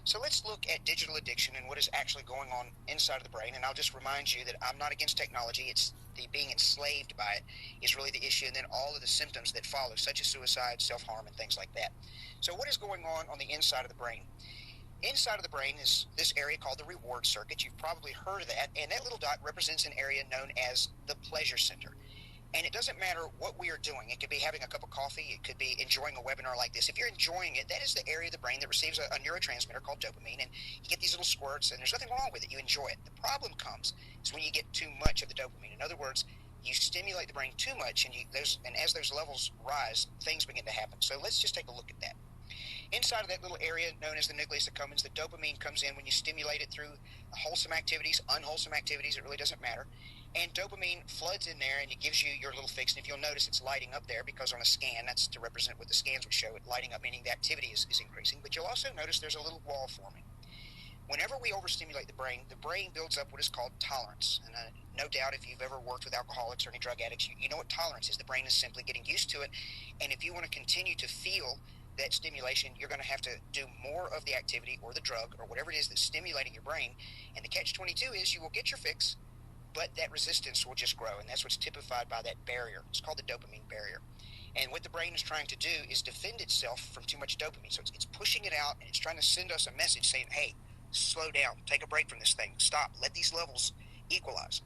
So let's look at digital addiction and what is actually going on inside of the brain. And I'll just remind you that I'm not against technology. It's the being enslaved by it is really the issue, and then all of the symptoms that follow, such as suicide, self-harm, and things like that. So what is going on the inside of the brain? Inside of the brain is this area called the reward circuit. You've probably heard of that, and that little dot represents an area known as the pleasure center. And it doesn't matter what we are doing. It could be having a cup of coffee. It could be enjoying a webinar like this. If you're enjoying it, that is the area of the brain that receives a neurotransmitter called dopamine, and you get these little squirts, and there's nothing wrong with it. You enjoy it. The problem comes is when you get too much of the dopamine. In other words, you stimulate the brain too much, and as those levels rise, things begin to happen. So let's just take a look at that. Inside of that little area known as the nucleus accumbens, the dopamine comes in when you stimulate it through wholesome activities, unwholesome activities, it really doesn't matter. And dopamine floods in there and it gives you your little fix. And if you'll notice, it's lighting up there because on a scan, that's to represent what the scans would show, it lighting up, meaning the activity is increasing. But you'll also notice there's a little wall forming. Whenever we overstimulate the brain builds up what is called tolerance. And no doubt if you've ever worked with alcoholics or any drug addicts, you know what tolerance is. The brain is simply getting used to it. And if you want to continue to feel that stimulation, you're going to have to do more of the activity or the drug or whatever it is that's stimulating your brain. And the catch-22 is you will get your fix, but that resistance will just grow. And that's what's typified by that barrier. It's called the dopamine barrier. And what the brain is trying to do is defend itself from too much dopamine. So it's pushing it out, and it's trying to send us a message saying, hey, slow down, take a break from this thing, stop, let these levels equalize.